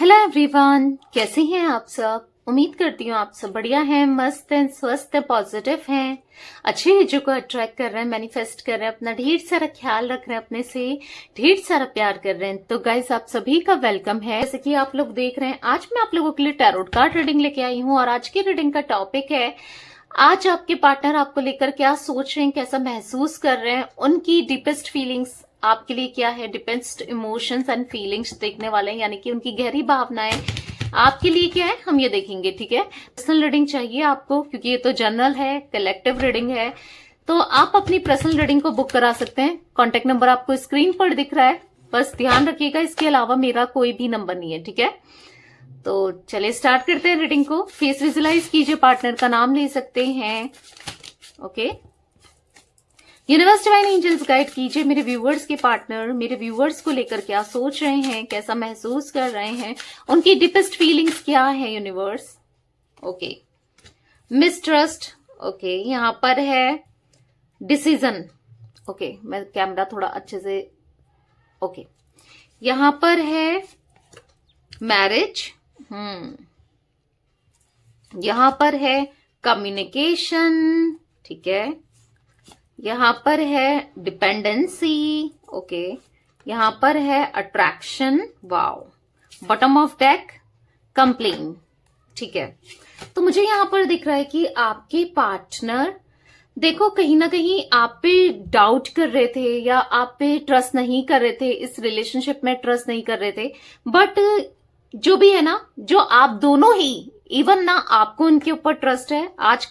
Hello everyone, कैसे हैं आप सब। उम्मीद करती हूँ आप सब बढ़िया हैं, मस्त हैं, स्वस्थ हैं, पॉजिटिव हैं, अच्छी चीजों को अट्रैक्ट कर रहे हैं, मैनिफेस्ट कर रहे हैं, अपना ढेर सारा ख्याल रख रहे हैं, अपने से ढेर सारा प्यार कर रहे हैं। तो गाइस, आप सभी का वेलकम है। जैसे कि आप लोग देख रहे हैं, आज मैं आप लोगों के लिए टैरोट कार्ड रीडिंग लेके आई हूँ और आज की रीडिंग का टॉपिक है आज आपके पार्टनर आपको लेकर क्या सोच रहे हैं, कैसा महसूस कर रहे हैं, उनकी डीपेस्ट फीलिंग्स आपके लिए क्या है, डीपेस्ट इमोशंस एंड फीलिंग्स देखने वाले हैं, यानी कि उनकी गहरी भावनाएं आपके लिए क्या है हम ये देखेंगे। ठीक है, पर्सनल रीडिंग चाहिए आपको क्योंकि ये तो जनरल है, कलेक्टिव रीडिंग है, तो आप अपनी पर्सनल रीडिंग को बुक करा सकते हैं। कॉन्टेक्ट नंबर आपको स्क्रीन पर दिख रहा है, बस ध्यान रखिएगा, इसके अलावा मेरा कोई भी नंबर नहीं है। ठीक है, तो चलिए स्टार्ट करते हैं रीडिंग को। फेस विजुलाइज कीजिए, पार्टनर का नाम ले सकते हैं। Okay, universe divine angels guide कीजिए मेरे व्यूवर्स के पार्टनर मेरे व्यूवर्स को लेकर क्या सोच रहे हैं, कैसा महसूस कर रहे हैं, उनकी डीपेस्ट फीलिंग्स क्या है यूनिवर्स। Okay, mistrust. ओके, यहां पर है डिसीजन। ओके, मैं कैमरा थोड़ा अच्छे से। ओके, यहां पर है मैरिज। यहां पर है कम्युनिकेशन। ठीक है, यहां पर है डिपेंडेंसी। ओके, यहां पर है attraction. Wow, bottom of deck complain. ठीक है, तो मुझे यहां पर दिख रहा है कि आपके पार्टनर देखो कहीं ना कहीं आप पे डाउट कर रहे थे या आप पे ट्रस्ट नहीं कर रहे थे, इस रिलेशनशिप में ट्रस्ट नहीं कर रहे थे। बट जो भी है ना, जो आप दोनों ही, इवन ना आपको उनके ऊपर ट्रस्ट है, आज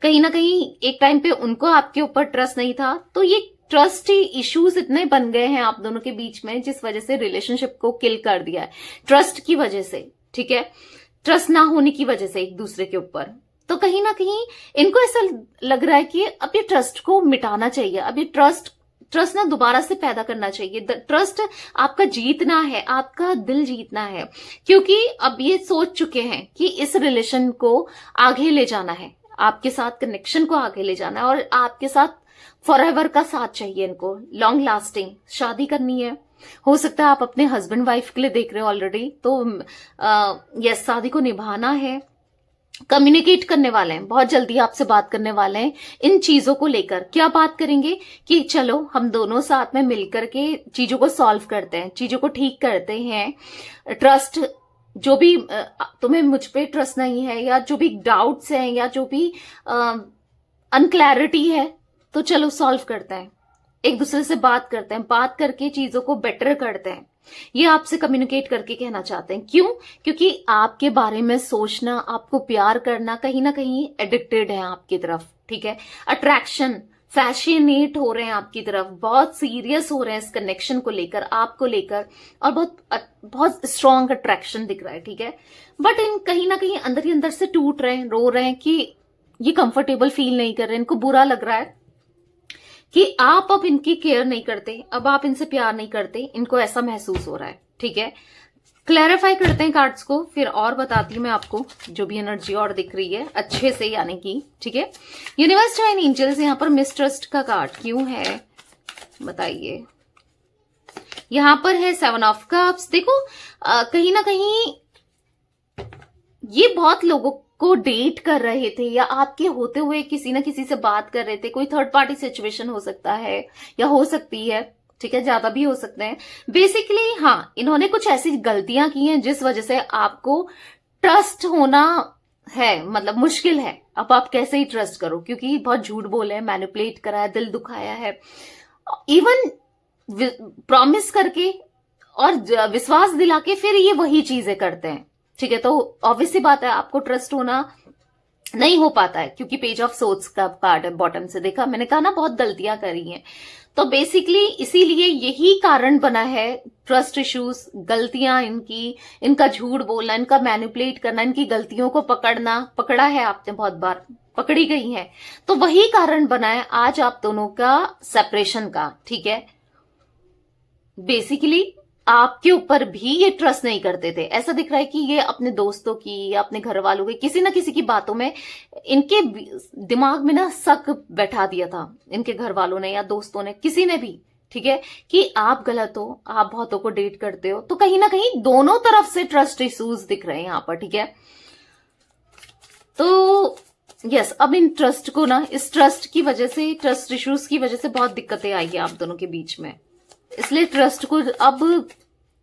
कहीं ना कहीं एक टाइम पे उनको आपके ऊपर ट्रस्ट नहीं था, तो ये ट्रस्ट ही इश्यूज इतने बन गए हैं आप दोनों के बीच में, जिस वजह से रिलेशनशिप को किल कर दिया है, ट्रस्ट की वजह से। ठीक है, ट्रस्ट ना होने की वजह से एक दूसरे के ऊपर। तो कहीं ना कहीं इनको ऐसा लग रहा है कि अब ये ट्रस्ट को मिटाना चाहिए, अब ये ट्रस्ट ना दोबारा से पैदा करना चाहिए। ट्रस्ट आपका जीतना है, आपका दिल जीतना है, क्योंकि अब ये सोच चुके हैं कि इस रिलेशन को आगे ले जाना है, आपके साथ कनेक्शन को आगे ले जाना है और आपके साथ फॉरएवर का साथ चाहिए इनको, लॉन्ग लास्टिंग शादी करनी है। हो सकता है आप अपने हस्बैंड वाइफ के लिए देख रहे हो ऑलरेडी, तो यस, शादी को निभाना है, कम्युनिकेट करने वाले हैं, बहुत जल्दी आपसे बात करने वाले हैं इन चीजों को लेकर। क्या बात करेंगे कि चलो हम दोनों साथ में मिलकर के चीजों को सॉल्व करते हैं, चीजों को ठीक करते हैं। ट्रस्ट, जो भी तुम्हें मुझ पे ट्रस्ट नहीं है या जो भी डाउट्स हैं या जो भी अनक्लैरिटी है, तो चलो सॉल्व करते हैं, एक दूसरे से बात करते हैं, बात करके चीजों को बेटर करते हैं। ये आपसे कम्युनिकेट करके कहना चाहते हैं। क्यों? क्योंकि आपके बारे में सोचना, आपको प्यार करना कहीं ना कहीं एडिक्टेड है आपकी तरफ। ठीक है, अट्रैक्शन, फैसिनेट हो रहे हैं आपकी तरफ, बहुत सीरियस हो रहे हैं इस कनेक्शन को लेकर, आपको लेकर, और बहुत स्ट्रॉन्ग अट्रैक्शन दिख रहा है। ठीक है, बट इन कहीं ना कहीं अंदर ही अंदर से टूट रहे हैं, रो रहे हैं कि ये कंफर्टेबल फील नहीं कर रहे, इनको बुरा लग रहा है कि आप अब इनकी केयर नहीं करते, अब आप इनसे प्यार नहीं करते, इनको ऐसा महसूस हो रहा है। ठीक है, क्लैरिफाई करते हैं कार्ड्स को, फिर और बताती हूं मैं आपको जो भी एनर्जी और दिख रही है अच्छे से, यानी कि ठीक है। यूनिवर्स डिवाइन एंजल्स, यहां पर मिसट्रस्ट का कार्ड क्यों है बताइए। यहां पर है 7 ऑफ कप्स। देखो कहीं ना कहीं ये बहुत लोगों को डेट कर रहे थे या आपके होते हुए किसी ना किसी से बात कर रहे थे, कोई थर्ड पार्टी सिचुएशन हो सकता है या हो सकती है। ठीक है, ज्यादा भी हो सकते हैं। बेसिकली हाँ, इन्होंने कुछ ऐसी गलतियां की हैं जिस वजह से आपको ट्रस्ट होना है, मतलब मुश्किल है। अब आप कैसे ही ट्रस्ट करो, क्योंकि बहुत झूठ बोले, मैनिपुलेट करा है, दिल दुखाया है, इवन प्रॉमिस करके और विश्वास दिला के फिर ये वही चीजें करते हैं। ठीक है, तो ऑब्वियस सी बात है आपको ट्रस्ट होना नहीं हो पाता है, क्योंकि पेज ऑफ सोर्ड्स का कार्ड है बॉटम से, देखा मैंने कहा ना बहुत गलतियां करी हैं। तो बेसिकली इसीलिए यही कारण बना है, ट्रस्ट इश्यूज, गलतियां इनकी, इनका झूठ बोलना, इनका मैनिपुलेट करना, इनकी गलतियों को पकड़ा है आपने, बहुत बार पकड़ी गई है, तो वही कारण बना है आज आप दोनों का सेपरेशन का। ठीक है, बेसिकली आपके ऊपर भी ये ट्रस्ट नहीं करते थे। ऐसा दिख रहा है कि ये अपने दोस्तों की या अपने घर वालों की किसी ना किसी की बातों में, इनके दिमाग में ना शक बैठा दिया था, इनके घर वालों ने या दोस्तों ने, किसी ने भी ठीक है, कि आप गलत हो, आप बहुतों को डेट करते हो, तो कहीं ना कहीं दोनों तरफ से ट्रस्ट इश्यूज दिख रहे हैं यहां पर, ठीक है। तो यस, अब इन ट्रस्ट को ना, इस ट्रस्ट की वजह से, ट्रस्ट इश्यूज की वजह से बहुत दिक्कतें आई है आप दोनों के बीच में, इसलिए ट्रस्ट को अब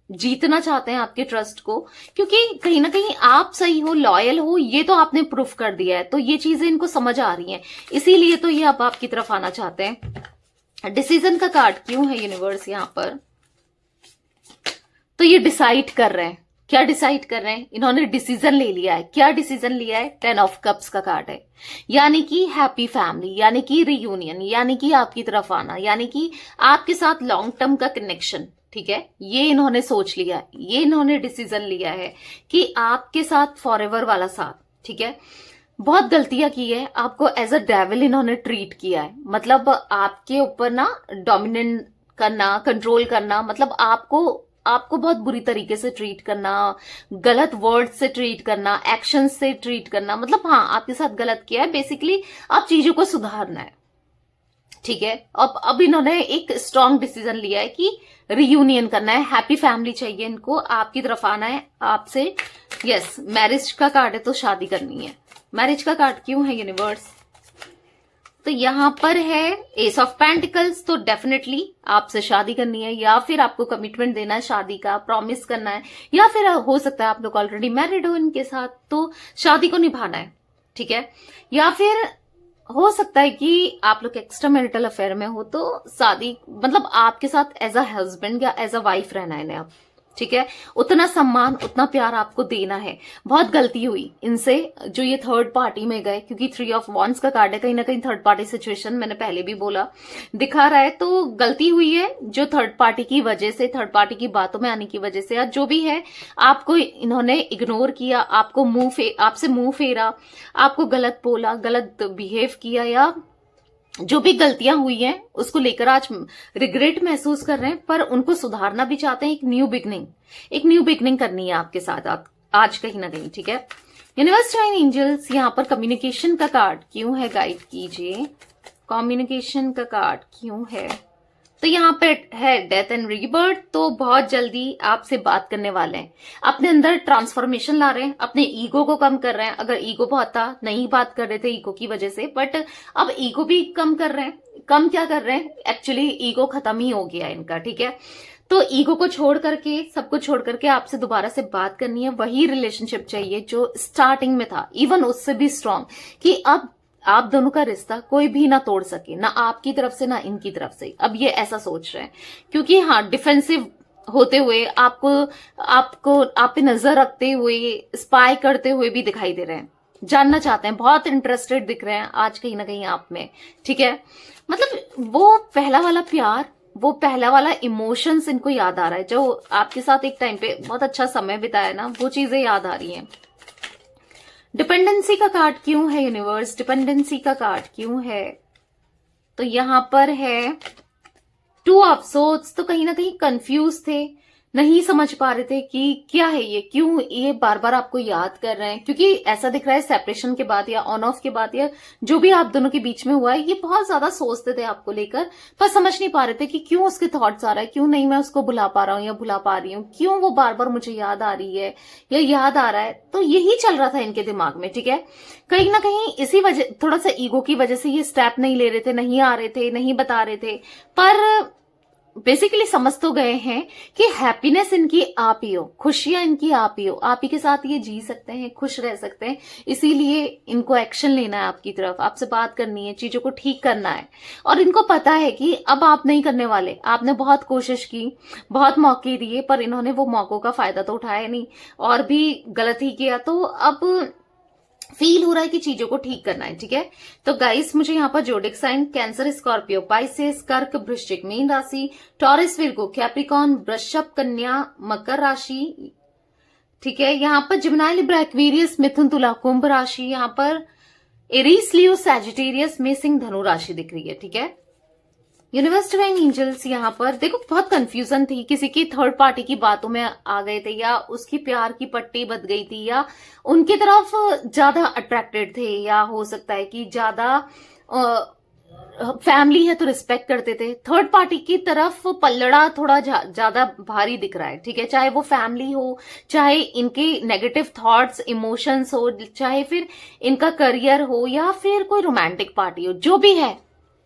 जीतना चाहते हैं, आपके ट्रस्ट को, क्योंकि कहीं ना कहीं आप सही हो, लॉयल हो, ये तो आपने प्रूफ कर दिया है, तो ये चीजें इनको समझ आ रही हैं, इसीलिए तो ये अब आपकी तरफ आना चाहते हैं। डिसीजन का कार्ड क्यों है यूनिवर्स यहां पर? तो ये डिसाइड कर रहे हैं, क्या डिसाइड कर रहे हैं? इन्होंने डिसीजन ले लिया है। क्या डिसीजन लिया है? 10 ऑफ कप्स का कार्ड है, यानी कि हैप्पी फैमिली, यानी कि रियूनियन, यानी कि आपकी तरफ आना, यानी कि आपके साथ लॉन्ग टर्म का कनेक्शन, ठीक है, ये इन्होंने सोच लिया है, ये इन्होंने डिसीजन लिया है कि आपके साथ फॉरएवर वाला साथ, ठीक है। बहुत गलतियां की है, आपको एज अ डेविल इन्होंने ट्रीट किया है, मतलब आपके ऊपर ना डोमिनेट करना, कंट्रोल करना, मतलब आपको बहुत बुरी तरीके से ट्रीट करना, गलत वर्ड से ट्रीट करना, एक्शन से ट्रीट करना, मतलब हाँ, आपके साथ गलत किया है। बेसिकली आप चीजों को सुधारना है, ठीक है। अब इन्होंने एक स्ट्रांग डिसीजन लिया है कि रियूनियन करना है, हैप्पी फैमिली चाहिए इनको, आपकी तरफ आना है आपसे। यस, मैरिज का कार्ड है, तो शादी करनी है। मैरिज का कार्ड क्यों है यूनिवर्स? तो यहां पर है एस ऑफ पेंटिकल्स, तो डेफिनेटली आपसे शादी करनी है, या फिर आपको कमिटमेंट देना है शादी का, प्रॉमिस करना है, या फिर हो सकता है आप लोग ऑलरेडी मैरिड हो इनके साथ, तो शादी को निभाना है, ठीक है। या फिर हो सकता है कि आप लोग एक्स्ट्रा मैरिटल अफेयर में हो, तो शादी मतलब आपके साथ एज अ हस्बैंड या एज अ वाइफ रहना है आप, ठीक है। उतना सम्मान, उतना प्यार आपको देना है। बहुत गलती हुई इनसे जो ये थर्ड पार्टी में गए, क्योंकि 3 ऑफ वॉन्ड्स का कार्ड है, कहीं ना कहीं थर्ड पार्टी सिचुएशन, मैंने पहले भी बोला, दिखा रहा है। तो गलती हुई है जो थर्ड पार्टी की वजह से, थर्ड पार्टी की बातों में आने की वजह से, या जो भी है, आपको इन्होंने इग्नोर किया, आपको आपसे मुंह फेरा, आपको गलत बोला, गलत बिहेव किया, या जो भी गलतियां हुई हैं उसको लेकर आज रिग्रेट महसूस कर रहे हैं, पर उनको सुधारना भी चाहते हैं। एक न्यू बिगनिंग करनी है आपके साथ आज कहीं ना कहीं, ठीक है। यूनिवर्स डिवाइन एंजल्स यहां पर कम्युनिकेशन का कार्ड क्यों है, गाइड कीजिए। कम्युनिकेशन का कार्ड क्यों है? तो यहाँ पे है डेथ एंड रीबर्थ, तो बहुत जल्दी आपसे बात करने वाले हैं, अपने अंदर ट्रांसफॉर्मेशन ला रहे हैं, अपने ईगो को कम कर रहे हैं। अगर ईगो बहुत था, नहीं बात कर रहे थे ईगो की वजह से, बट अब ईगो भी कम कर रहे हैं। कम क्या कर रहे हैं, एक्चुअली ईगो खत्म ही हो गया इनका, ठीक है। तो ईगो को छोड़ करके, सब कुछ छोड़ करके आपसे दोबारा से बात करनी है। वही रिलेशनशिप चाहिए जो स्टार्टिंग में था, इवन उससे भी स्ट्रांग, कि अब आप दोनों का रिश्ता कोई भी ना तोड़ सके, ना आपकी तरफ से ना इनकी तरफ से। अब ये ऐसा सोच रहे हैं, क्योंकि हाँ, डिफेंसिव होते हुए, आपको आप पे नजर रखते हुए, स्पाई करते हुए भी दिखाई दे रहे हैं, जानना चाहते हैं, बहुत इंटरेस्टेड दिख रहे हैं आज कहीं ना कहीं आप में, ठीक है। मतलब वो पहला वाला प्यार, वो पहला वाला इमोशंस इनको याद आ रहा है, जो आपके साथ एक टाइम पे बहुत अच्छा समय बिताया ना, वो चीजें याद आ रही हैं। डिपेंडेंसी का कार्ड क्यों है यूनिवर्स? डिपेंडेंसी का कार्ड क्यों है? तो यहां पर है 2 ऑफ सोर्ड्स, तो कहीं ना कहीं कंफ्यूज थे, नहीं समझ पा रहे थे कि क्या है ये, क्यों ये बार बार आपको याद कर रहे हैं, क्योंकि ऐसा दिख रहा है सेपरेशन के बाद या ऑन ऑफ के बाद, या जो भी आप दोनों के बीच में हुआ है, ये बहुत ज्यादा सोचते थे आपको लेकर, पर समझ नहीं पा रहे थे कि क्यों उसके थॉट्स आ रहा है, क्यों नहीं मैं उसको भुला पा रहा हूं या भुला पा रही हूँ, क्यों वो बार बार मुझे याद आ रही है या याद आ रहा है। तो यही चल रहा था इनके दिमाग में, ठीक है। कहीं ना कहीं इसी वजह, थोड़ा सा ईगो की वजह से ये स्टेप नहीं ले रहे थे, नहीं आ रहे थे, नहीं बता रहे थे, पर बेसिकली समझ तो गए हैं कि हैप्पीनेस इनकी आप ही हो, खुशियां इनकी आप ही हो, आप ही के साथ ये जी सकते हैं, खुश रह सकते हैं। इसीलिए इनको एक्शन लेना है आपकी तरफ, आपसे बात करनी है, चीजों को ठीक करना है। और इनको पता है कि अब आप नहीं करने वाले, आपने बहुत कोशिश की, बहुत मौके दिए, पर इन्होंने वो मौकों का फायदा तो उठाया नहीं और भी गलत ही किया। तो अब फील हो रहा है कि चीजों को ठीक करना है, ठीक है। तो गाइस, मुझे यहाँ पर zodiac sign cancer, Scorpio, Pisces, कर्क, वृश्चिक, मीन राशि, टॉरस, विर्गो, कैप्रिकॉन, वृषभ, कन्या, मकर राशि, ठीक है। यहाँ पर जिमिनी, लिब्रा, एक्वेरियस, मिथुन, तुला, कुंभ राशि, यहाँ पर एरीज, लियो, सैजिटेरियस, मेषिंग, धनु राशि दिख रही है, ठीक है। यूनिवर्स डिवाइन एंजल्स यहाँ पर देखो, बहुत कंफ्यूजन थी, किसी की थर्ड पार्टी की बातों में आ गए थे, या उसकी प्यार की पट्टी बंध गई थी, या उनकी तरफ ज्यादा अट्रैक्टेड थे, या हो सकता है कि ज्यादा फैमिली है तो रिस्पेक्ट करते थे। थर्ड पार्टी की तरफ पल्लड़ा थोड़ा ज्यादा भारी दिख रहा है, ठीक है। चाहे वो फैमिली हो, चाहे इनके नेगेटिव थॉट्स इमोशंस हो, चाहे फिर इनका करियर हो, या फिर कोई रोमांटिक पार्टी हो, जो भी है,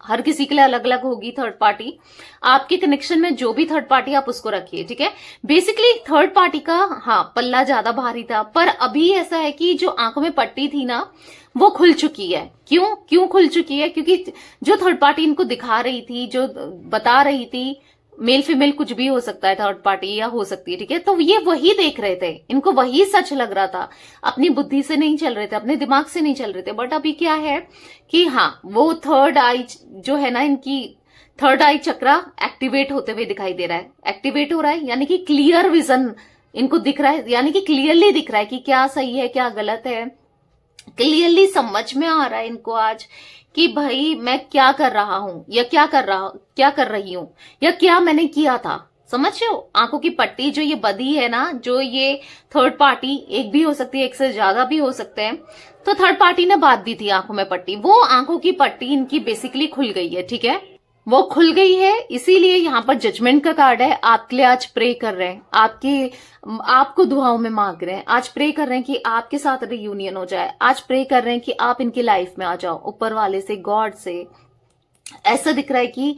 हर किसी के लिए अलग अलग होगी थर्ड पार्टी। आपके कनेक्शन में जो भी थर्ड पार्टी, आप उसको रखिए, ठीक है। बेसिकली थर्ड पार्टी का हाँ पल्ला ज्यादा भारी था, पर अभी ऐसा है कि जो आंखों में पट्टी थी ना, वो खुल चुकी है। क्यों खुल चुकी है? क्योंकि जो थर्ड पार्टी इनको दिखा रही थी, जो बता रही थी, मेल फीमेल कुछ भी हो सकता है, थर्ड पार्टी या हो सकती है, ठीक है। तो ये वही देख रहे थे, इनको वही सच लग रहा था, अपनी बुद्धि से नहीं चल रहे थे, अपने दिमाग से नहीं चल रहे थे। बट अभी क्या है कि हाँ, वो थर्ड आई जो है ना, इनकी थर्ड आई चक्रा एक्टिवेट होते हुए दिखाई दे रहा है। एक्टिवेट हो रहा है यानी कि क्लियर विजन इनको दिख रहा है, यानी कि क्लियरली दिख रहा है कि क्या सही है क्या गलत है। क्लियरली समझ में आ रहा है इनको आज कि भाई मैं क्या कर रहा हूं, या क्या कर रही हूं, या क्या मैंने किया था। समझ रहे हो? आंखों की पट्टी जो ये बदी है ना, जो ये थर्ड पार्टी, एक भी हो सकती है, एक से ज्यादा भी हो सकते हैं, तो थर्ड पार्टी ने बात दी थी आंखों में पट्टी, वो आंखों की पट्टी इनकी बेसिकली खुल गई है, ठीक है। वो खुल गई है, इसीलिए यहाँ पर जजमेंट का कार्ड है। आपके लिए आज प्रे कर रहे हैं, आपको दुआओं में मांग रहे हैं, आज प्रे कर रहे हैं कि आपके साथ रियूनियन हो जाए, आज प्रे कर रहे हैं कि आप इनकी लाइफ में आ जाओ, ऊपर वाले से, गॉड से। ऐसा दिख रहा है कि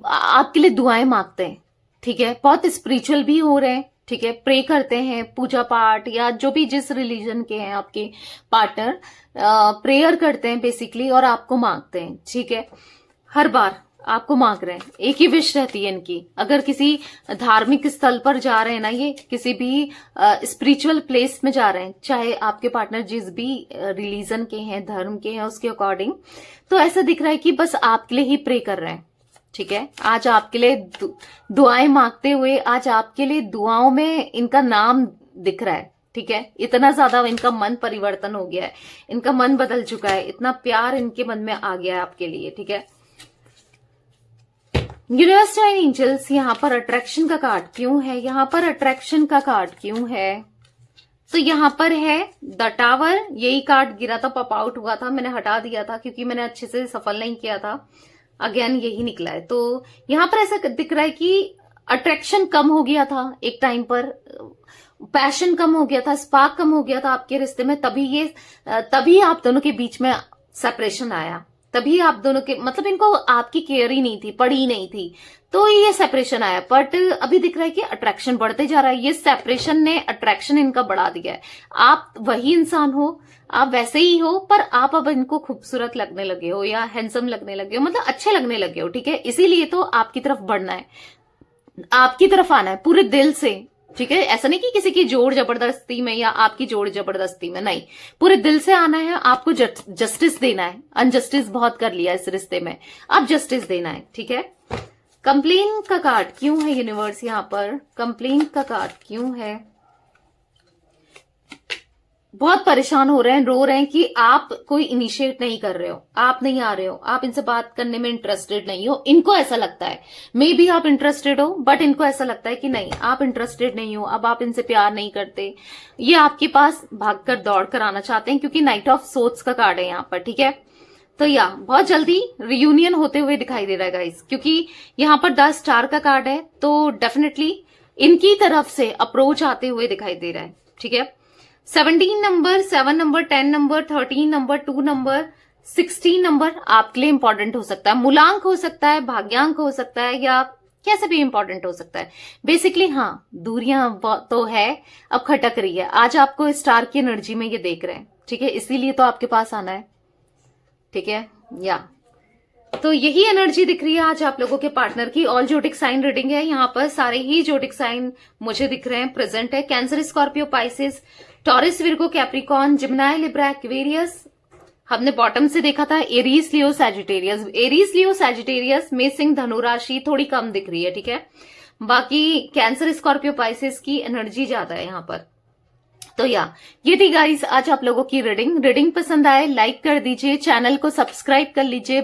आपके लिए दुआएं मांगते हैं, ठीक है। बहुत स्पिरिचुअल भी हो रहे हैं, ठीक है। प्रे करते हैं, पूजा पाठ, या जो भी जिस रिलीजन के हैं आपके पार्टनर, प्रेयर करते हैं बेसिकली, और आपको मांगते हैं, ठीक है। हर बार आपको मांग रहे हैं, एक ही विश रहती है इनकी। अगर किसी धार्मिक स्थल पर जा रहे हैं ना, ये किसी भी स्पिरिचुअल प्लेस में जा रहे हैं, चाहे आपके पार्टनर जिस भी रिलीजन के हैं, धर्म के हैं, उसके अकॉर्डिंग, तो ऐसा दिख रहा है कि बस आपके लिए ही प्रे कर रहे हैं, ठीक है। आज आपके लिए दुआएं मांगते हुए, आज आपके लिए दुआओं में इनका नाम दिख रहा है, ठीक है। इतना ज्यादा इनका मन परिवर्तन हो गया है, इनका मन बदल चुका है, इतना प्यार इनके मन में आ गया है आपके लिए, ठीक है। यूनिवर्स एंड एंजल्स, यहाँ पर अट्रैक्शन का कार्ड क्यों है? यहाँ पर अट्रैक्शन का कार्ड क्यों है? तो यहाँ पर है द टावर। यही कार्ड गिरा था, पॉप आउट हुआ था, मैंने हटा दिया था क्योंकि मैंने अच्छे से सफल नहीं किया था। अगेन यही निकला है। तो यहाँ पर ऐसा दिख रहा है कि अट्रैक्शन कम हो गया था एक टाइम पर, पैशन कम हो गया था, स्पार्क कम हो गया था आपके रिश्ते में, तभी आप दोनों के बीच में सेपरेशन आया, तभी आप दोनों के, मतलब इनको आपकी केयर ही नहीं थी, पड़ी नहीं थी, तो ये सेपरेशन आया। बट अभी दिख रहा है कि अट्रैक्शन बढ़ते जा रहा है, ये सेपरेशन ने अट्रैक्शन इनका बढ़ा दिया है। आप वही इंसान हो, आप वैसे ही हो, पर आप अब इनको खूबसूरत लगने लगे हो, या हैंडसम लगने लगे हो, मतलब अच्छे लगने लगे हो, ठीक है। इसीलिए तो आपकी तरफ बढ़ना है, आपकी तरफ आना है पूरे दिल से, ठीक है। ऐसा नहीं कि किसी की जोड़ जबरदस्ती में या आपकी जोड़ जबरदस्ती में, नहीं, पूरे दिल से आना है। आपको जस्टिस देना है, अनजस्टिस बहुत कर लिया इस रिश्ते में, अब जस्टिस देना है, ठीक है। कंप्लेन का कार्ड क्यों है यूनिवर्स? यहाँ पर कंप्लेन का कार्ड क्यों है? बहुत परेशान हो रहे हैं, रो रहे हैं कि आप कोई इनिशिएट नहीं कर रहे हो, आप नहीं आ रहे हो, आप इनसे बात करने में इंटरेस्टेड नहीं हो। इनको ऐसा लगता है, मे बी आप इंटरेस्टेड हो, बट इनको ऐसा लगता है कि नहीं, आप इंटरेस्टेड नहीं हो, अब आप इनसे प्यार नहीं करते। ये आपके पास भागकर दौड़ कर आना चाहते हैं, क्योंकि नाइट ऑफ सोर्ड्स का कार्ड है यहाँ पर, ठीक है। तो या बहुत जल्दी रियूनियन होते हुए दिखाई दे रहा है गाइस, क्योंकि यहाँ पर 10 स्टार का कार्ड है, तो डेफिनेटली इनकी तरफ से अप्रोच आते हुए दिखाई दे रहा है, ठीक है। 17 number, 7 number, 10 number, 13 number, 2 number, 16 number आपके लिए इंपॉर्टेंट हो सकता है। मूलांक हो सकता है, भाग्यांक हो सकता है, या कैसे भी इंपॉर्टेंट हो सकता है। बेसिकली हाँ, दूरियां तो है, अब खटक रही है। आज आपको स्टार की एनर्जी में ये देख रहे हैं, ठीक है, इसीलिए तो आपके पास आना है, ठीक है। या तो यही एनर्जी दिख रही है आज आप लोगों के पार्टनर की। ऑल जोडिक साइन रीडिंग है, यहाँ पर सारे ही जोडिक साइन मुझे दिख रहे हैं, प्रेजेंट है। Cancer, Scorpio, Pisces, Taurus, Virgo, Capricorn, Gemini, Libra, Aquarius. हमने बॉटम से देखा था Aries, Leo, Sagittarius. Aries, Leo, Sagittarius में सिंह, धनु राशि थोड़ी कम दिख रही है, ठीक है। बाकी कैंसर, स्कॉर्पियो, पाइसिस की एनर्जी ज्यादा है यहाँ पर। तो या ये थी गाइस आज आप लोगों की रीडिंग पसंद आए लाइक कर दीजिए, चैनल को सब्सक्राइब कर लीजिए।